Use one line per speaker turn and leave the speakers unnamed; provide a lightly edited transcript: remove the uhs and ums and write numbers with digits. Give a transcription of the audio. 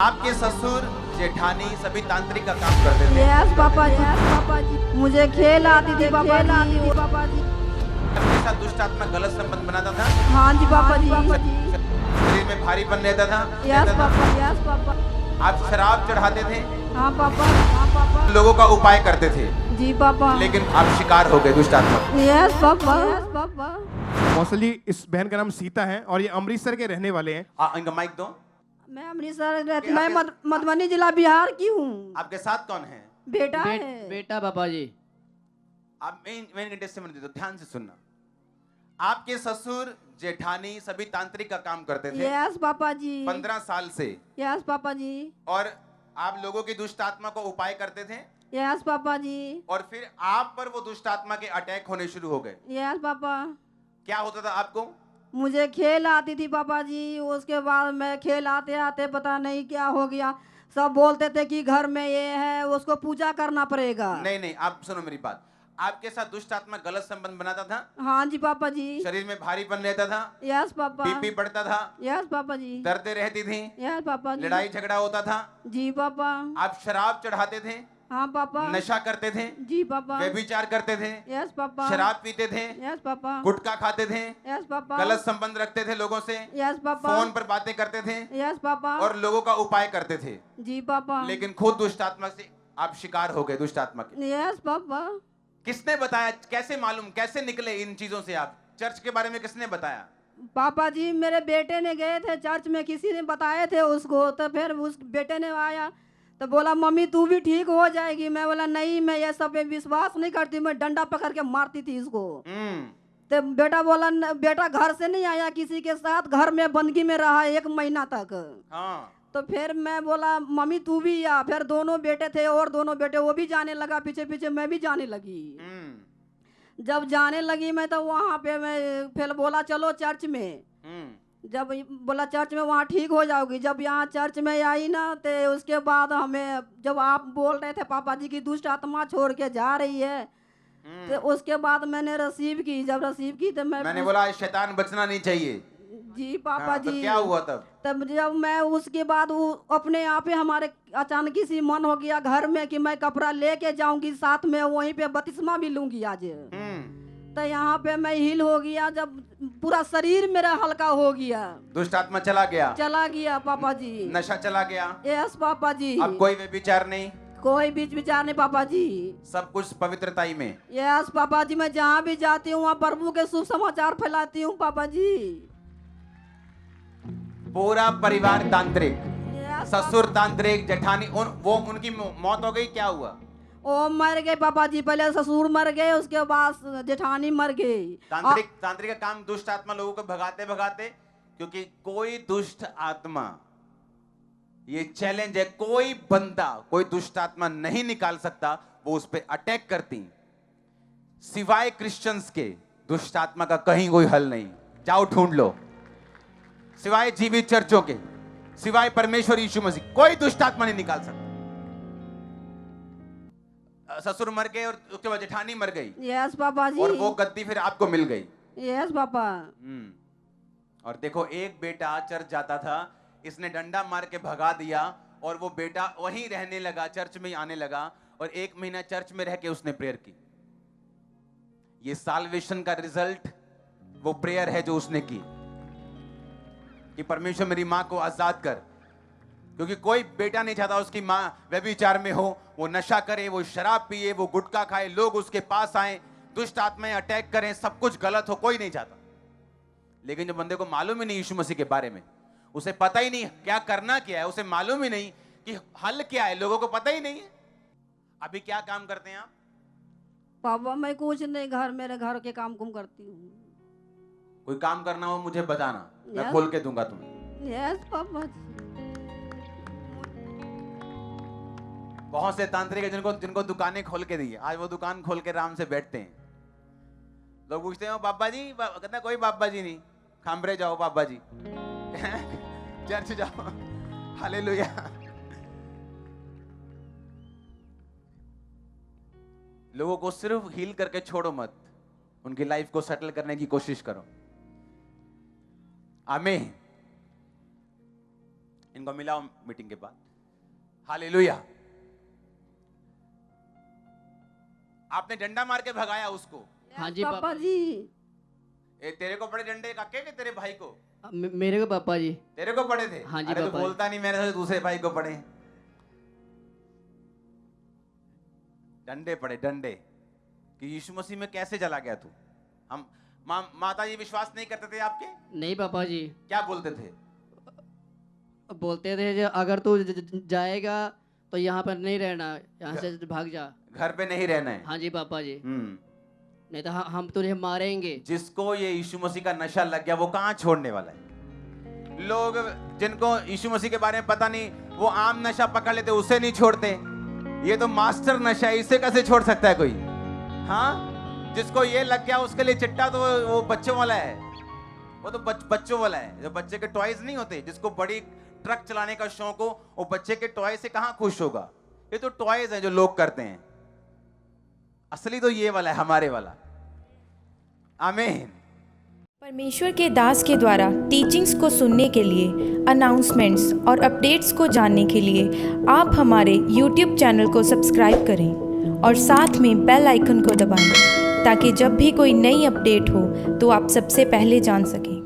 आपके ससुर जेठानी सभी तांत्रिक का काम करते थे।
यस पापा जी मुझे खेल आती थी पापा जी।
अपने साथ दुष्ट आत्मा गलत संबंध बनाता था।
हाँ जी पापा जी।
शरीर में भारीपन रहता था।
Yes papa.
आप शराब चढ़ाते थे।
हाँ पापा।
लोगों का उपाय करते थे।
जी पापा।
लेकिन आप शिकार हो गए दुष्ट आत्मा।
Yes papa.
मौसल जी, इस बहन का नाम सीता है और ये अमृतसर के रहने वाले हैं।
इनका माइक दो।
मैं अमृतसर रहती, मैं मधुबनी जिला बिहार की हूँ।
आपके साथ कौन है?
बेटा है।
बेटा पापा जी।
आप मेन टेस्टिमनी दे दो, ध्यान से सुनना। आपके ससुर जेठानी सभी तांत्रिक का काम करते थे।
यस पापा जी।
15 साल से।
यस पापा जी।
और आप लोगों की दुष्ट आत्मा को उपाय करते थे।
यस पापा जी।
और फिर आप पर वो दुष्ट आत्मा के अटैक होने शुरू हो गए।
Yes papa.
क्या होता था आपको?
मुझे खेल आती थी पापा जी। उसके बाद मैं खेल आते आते पता नहीं क्या हो गया। सब बोलते थे कि घर में ये है, उसको पूजा करना पड़ेगा।
नहीं, आप सुनो मेरी बात। आपके साथ दुष्ट आत्मा गलत संबंध बनाता था।
हाँ जी पापा जी।
शरीर में भारीपन रहता था।
Yes papa.
बीपी बढ़ता था।
यस पापा जी।
दर्दें रहती थी।
यस पापा जी।
लड़ाई झगड़ा होता था।
जी पापा।
आप शराब चढ़ाते थे।
हाँ पापा।
नशा करते थे।
जी पापा।
व्यभिचार करते थे।
Yes papa.
शराब पीते थे।
Yes papa.
गुटखा खाते थे।
Yes papa.
गलत संबंध रखते थे लोगों से।
Yes papa.
फोन पर बातें करते थे।
Yes papa.
और लोगों का उपाय करते थे।
जी पापा।
लेकिन खुद दुष्ट आत्मा से आप शिकार हो गए दुष्ट आत्मा के।
Yes papa.
किसने बताया? कैसे मालूम? कैसे निकले इन चीजों से आप? चर्च के बारे में किसने बताया?
पापा जी मेरे बेटे ने गए थे चर्च में, किसी ने बताए थे उसको। तो फिर उस बेटे ने आया तो बोला मम्मी तू भी ठीक हो जाएगी। मैं बोला नहीं, मैं ये सब पे विश्वास नहीं करती। मैं डंडा पकड़ के मारती थी इसको। तो बेटा बोला बेटा घर से नहीं आया, किसी के साथ घर में बंदगी में रहा 1 महीना तक।
हाँ।
तो फिर मैं बोला मम्मी तू भी आ। फिर दोनों बेटे थे और दोनों बेटे, वो भी जाने लगा पीछे पीछे, मैं भी जाने लगी। जब जाने लगी मैं तो वहाँ पे मैं फिर बोला चलो चर्च में। जब बोला चर्च में वहाँ ठीक हो जाओगी। जब यहाँ चर्च में आई ना तो उसके बाद हमें जब आप बोल रहे थे पापा जी की दुष्ट आत्मा छोड़ के जा रही है, तो उसके बाद मैंने रिसीव की। जब रिसीव की तो
मैंने बोला शैतान बचना नहीं चाहिए।
जी पापा
हाँ,
जी।
तो क्या हुआ तब?
तब जब मैं उसके बाद वो अपने आप ही हमारे अचानक सी मन हो गया घर में कि मैं कपड़ा लेके जाऊंगी साथ में, वहीं पे बपतिस्मा भी लूंगी आज। तो यहाँ पे मैं हिल हो गया। जब पूरा शरीर मेरा हल्का हो गया।
दुष्ट आत्मा चला गया
पापा जी।
नशा चला गया।
यस पापा जी।
अब कोई व्यभिचार नहीं।
कोई बीच विचार नहीं पापा जी।
सब कुछ पवित्रताई में।
यस पापा जी। मैं जहाँ भी जाती हूँ वहाँ प्रभु के शुभ समाचार फैलाती हूँ पापा जी।
पूरा परिवार तांत्रिक।
यस
ससुर तांत्रिक, जेठानी उनकी मौत हो गई। क्या हुआ?
ओ मर गए पापा जी। पहले ससुर मर गए, उसके बाद जेठानी मर गई।
तांत्रिक का काम दुष्ट आत्मा लोगों को भगाते भगाते, क्योंकि कोई दुष्ट आत्मा, ये चैलेंज है, कोई बंदा कोई दुष्ट आत्मा नहीं निकाल सकता। वो उस पर अटैक करती सिवाय क्रिश्चियंस के। दुष्ट आत्मा का कहीं कोई हल नहीं। जाओ ढूंढ लो। सिवाय जीवित चर्चों के, सिवाय परमेश्वर यीशु मसीह, कोई दुष्ट आत्मा नहीं निकाल सकता। ससुर मर गए और उसके बाद जेठानी मर गई।
यस पापा जी।
और वो गद्दी फिर आपको मिल गई।
Yes papa.
और देखो, एक बेटा चर्च जाता था, इसने डंडा मार के भगा दिया और वो बेटा वहीं रहने लगा, चर्च में आने लगा। और 1 महीना चर्च में रह के उसने प्रेयर की। ये साल्वेशन का रिजल्ट वो प्रेयर है जो उसने की कि परमेश्वर मेरी मां को आजाद कर। क्योंकि कोई बेटा नहीं चाहता उसकी मां व्यभिचार में हो, वो नशा करे, वो शराब पिए, वो गुटखा खाए, लोग उसके पास आए, दुष्ट आत्माएं अटैक करें, सब कुछ गलत हो, कोई नहीं चाहता। लेकिन जब बंदे को मालूम ही नहीं यीशु मसीह के बारे में, उसे पता ही नहीं क्या करना क्या है, उसे मालूम ही नहीं कि हल क्या है, लोगों को पता ही नहीं है। अभी क्या काम करते हैं आप?
पापा मैं कुछ नहीं, मेरे घर के काम कुम करती हूँ।
कोई काम करना हो मुझे बताना, मैं
Yes.
खोल के दूंगा तुम्हें।
यस पापा जी।
बहुत से तांत्रिक है जिनको दुकानें खोल के दी, आज वो दुकान खोल के आराम से बैठते हैं। लोग पूछते हैं बाबा जी, कहता कोई बाबा जी नहीं, खामरे जाओ बाबा जी चर्च जाओ। हालेलुया। लोगों को सिर्फ हील करके छोड़ो मत, उनकी लाइफ को सेटल करने की कोशिश करो। आमीन। इनको मिलाओ मीटिंग के बाद। हालेलुया। आपने डंडा मार के भगाया उसको।
हाँ जी
पापा जी।
तेरे को पड़े डंडे काके के तेरे भाई को?
मेरे को पापा जी।
तेरे को पड़े थे?
हाँ जी
अरे तो
पापा जी।
बोलता नहीं, मेरे से दूसरे भाई को पड़े डंडे, पड़े डंडे। कि यीशु मसीह में कैसे चला गया तू? हम माता जी विश्वास नहीं करते थे आपके?
नहीं पापा जी।
क्या बोलते थे?
बोलते थे जो अगर तू जाएगा तो यहाँ पर नहीं रहना, यहाँ से भाग जा,
घर पे नहीं रहना है।
हाँ जी पापा जी, नहीं तो हम तुझे मारेंगे।
जिसको ये यीशु मसीह का नशा लग गया वो कहाँ छोड़ने वाला है? लोग जिनको यीशु मसीह के बारे में पता नहीं, वो आम नशा पकड़ लेते, उसे नहीं छोड़ते। ये तो मास्टर नशा है, इसे कैसे छोड़ सकता है कोई? हाँ, जिसको ये लग गया उसके लिए चिट्टा तो वो बच्चों वाला है, वो तो बच्चों वाला है। जो बच्चे के टॉयज नहीं होते, जिसको बड़ी ट्रक चलाने का शौक हो, वो बच्चे के टॉय से कहाँ खुश होगा? ये तो टॉयज हैं जो लोग करते हैं। असली तो ये वाला है, हमारे वाला। आमीन।
परमेश्वर के दास के द्वारा टीचिंग्स को सुनने के लिए, अनाउंसमेंट्स और अपडेट्स को जानने के लिए आप हमारे YouTube चैनल को सब्सक्राइब करें और साथ में बेल आइकन को दबाएं, ताकि जब भी कोई नई अपडेट हो तो आप सबसे पहले जान सकें।